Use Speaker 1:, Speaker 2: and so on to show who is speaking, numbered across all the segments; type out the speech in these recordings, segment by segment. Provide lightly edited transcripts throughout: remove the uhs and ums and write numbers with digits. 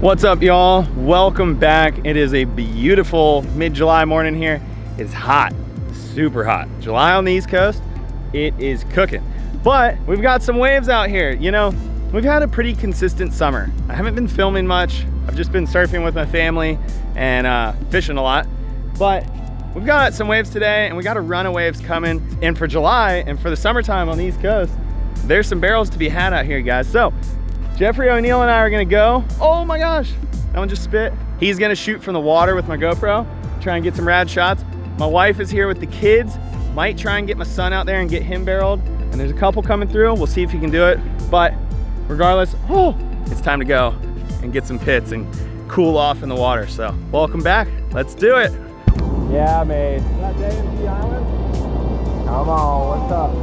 Speaker 1: What's up, y'all? Welcome back. It is a beautiful mid-July morning here. It's hot, super hot. July on the East Coast, it is cooking. But we've got some waves out here. You know, we've had a pretty consistent summer. I haven't been filming much. I've just been surfing with my family and fishing a lot. But we've got some waves today and we got a run of waves coming. And for July and for the summertime on the East Coast, there's some barrels to be had out here, guys. So Jeffrey O'Neill and I are gonna go. Oh my gosh, that one just spit. He's gonna shoot from the water with my GoPro, try and get some rad shots. My wife is here with the kids. Might try and get my son out there and get him barreled. And there's a couple coming through. We'll see if he can do it. But regardless, it's time to go and get some pits and cool off in the water. So welcome back, let's do it. Yeah, mate. Is that day in the island? Come on, what's up?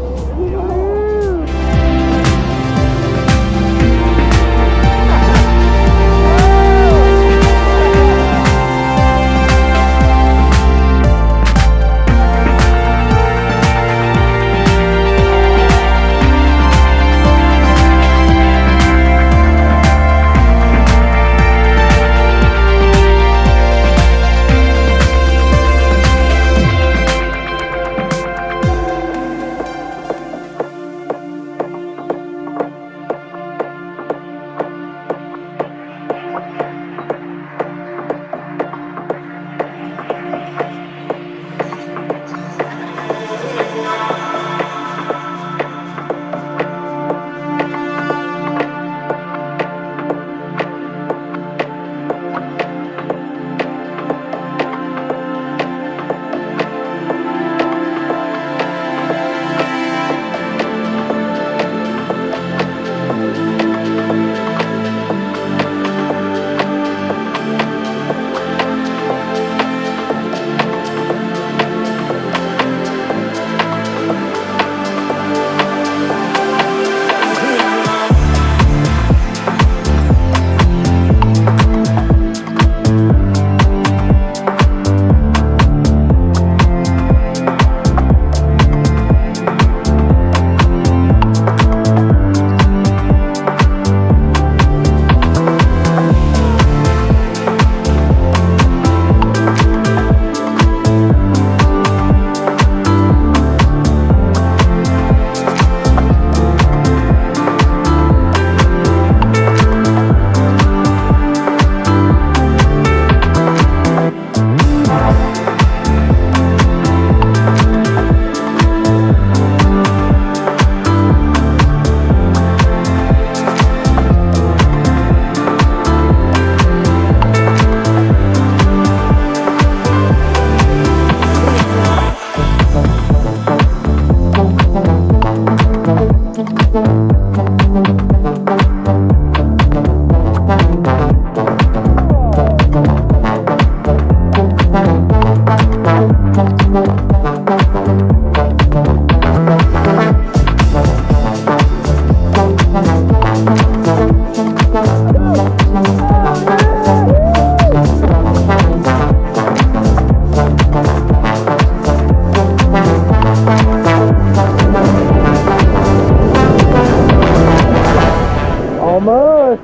Speaker 1: Almost.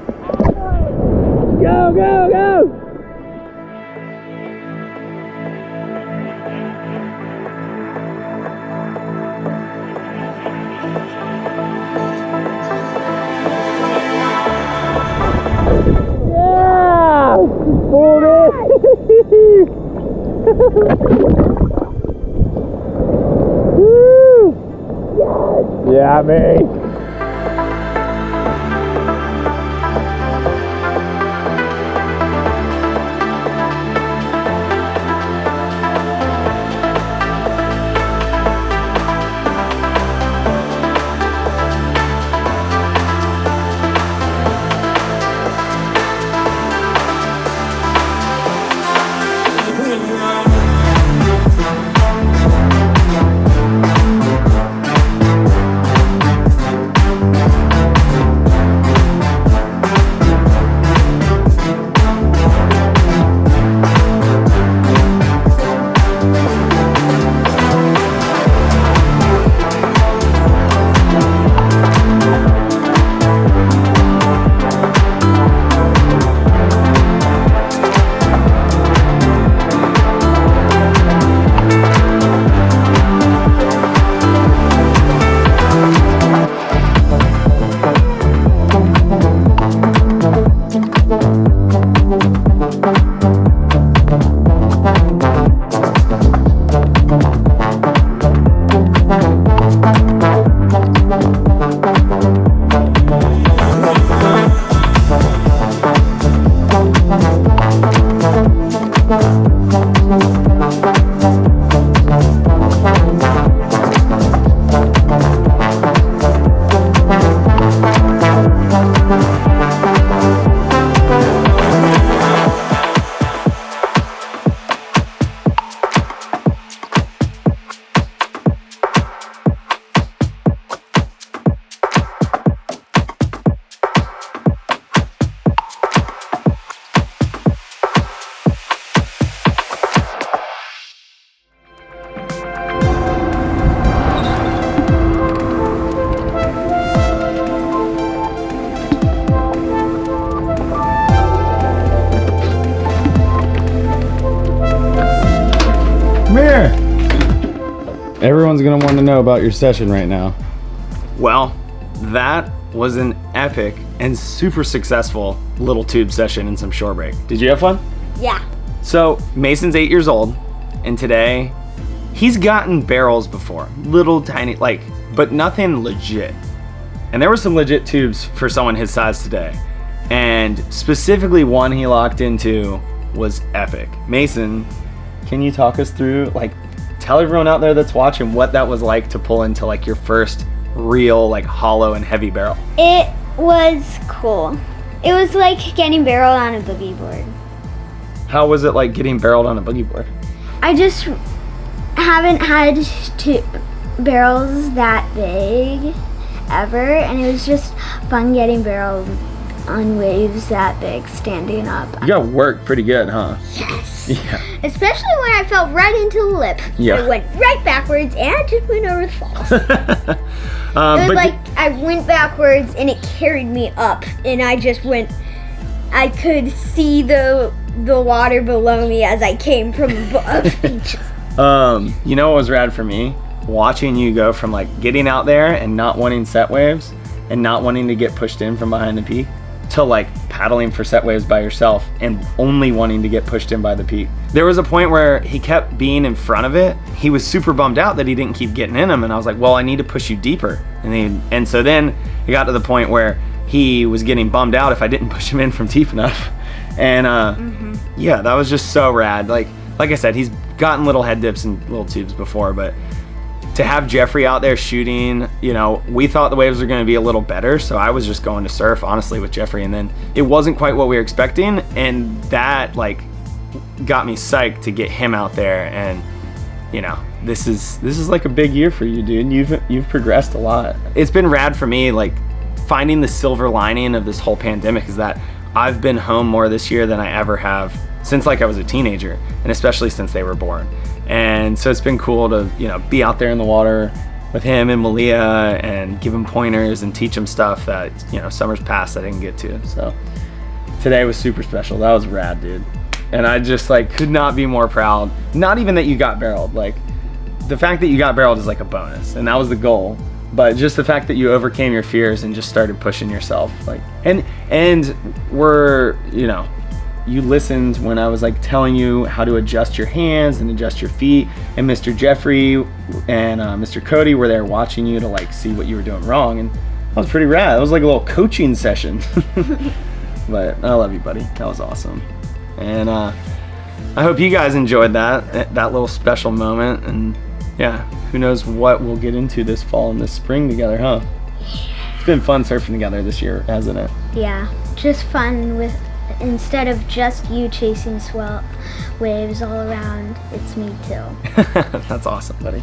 Speaker 1: Go, go, go. Yeah, pulled it. Woo. Yes. Yeah, mate. gonna want to know about your session right now. Well, that was an epic and super successful little tube session and some shore break. Did you have fun?
Speaker 2: Yeah.
Speaker 1: So Mason's 8 years old, and today he's gotten barrels before, little tiny, but nothing legit. And there were some legit tubes for someone his size today. And specifically one he locked into was epic. Mason, can you talk us through, tell everyone out there that's watching what that was like to pull into your first real hollow and heavy barrel?
Speaker 2: It was cool. It was like getting barreled on a boogie board.
Speaker 1: How was it like getting barreled on a boogie board?
Speaker 2: I just haven't had barrels that big ever, and it was just fun getting barreled on waves that big standing up.
Speaker 1: You got worked pretty good, huh?
Speaker 2: Yes.
Speaker 1: Yeah.
Speaker 2: Especially when I fell right into the lip.
Speaker 1: Yeah.
Speaker 2: I went right backwards and I just went over the falls. It was I went backwards and it carried me up, and I just went. I could see the water below me as I came from above.
Speaker 1: You know what was rad for me? Watching you go from getting out there and not wanting set waves and not wanting to get pushed in from behind the peak to paddling for set waves by yourself and only wanting to get pushed in by the peak. There was a point where he kept being in front of it. He was super bummed out that he didn't keep getting in them, and I was like, well, I need to push you deeper. And so then it got to the point where he was getting bummed out if I didn't push him in from deep enough. And yeah, that was just so rad. Like I said, he's gotten little head dips and little tubes before, but to have Jeffrey out there shooting, we thought the waves were going to be a little better, so I was just going to surf, honestly, with Jeffrey, and then it wasn't quite what we were expecting, and that, got me psyched to get him out there, and, this is a big year for you, dude. You've progressed a lot. It's been rad for me, finding the silver lining of this whole pandemic is that I've been home more this year than I ever have since, I was a teenager, and especially since they were born. And so it's been cool to, be out there in the water with him and Malia and give him pointers and teach him stuff that, summers past I didn't get to. So today was super special. That was rad, dude. And I just could not be more proud. Not even that you got barreled. The fact that you got barreled is a bonus, and that was the goal. But just the fact that you overcame your fears and just started pushing yourself, and we're, you listened when I was telling you how to adjust your hands and adjust your feet, and Mr. Jeffrey and Mr. Cody were there watching you to see what you were doing wrong, and that was pretty rad. It was a little coaching session. But I love you, buddy. That was awesome. And I hope you guys enjoyed that little special moment, and yeah, who knows what we'll get into this fall and this spring together, huh? It's been fun surfing together this year, hasn't it? Yeah, just fun with. Instead of just you chasing swell waves all around, it's me too. That's awesome, buddy.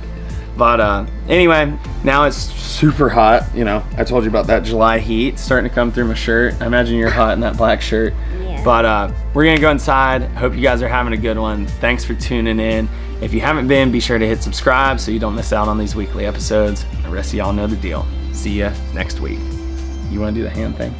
Speaker 1: But anyway, now it's super hot. I told you about that July heat starting to come through my shirt. I imagine you're hot in that black shirt. Yeah. But we're going to go inside. Hope you guys are having a good one. Thanks for tuning in. If you haven't been, be sure to hit subscribe so you don't miss out on these weekly episodes. The rest of y'all know the deal. See ya next week. You want to do the hand thing?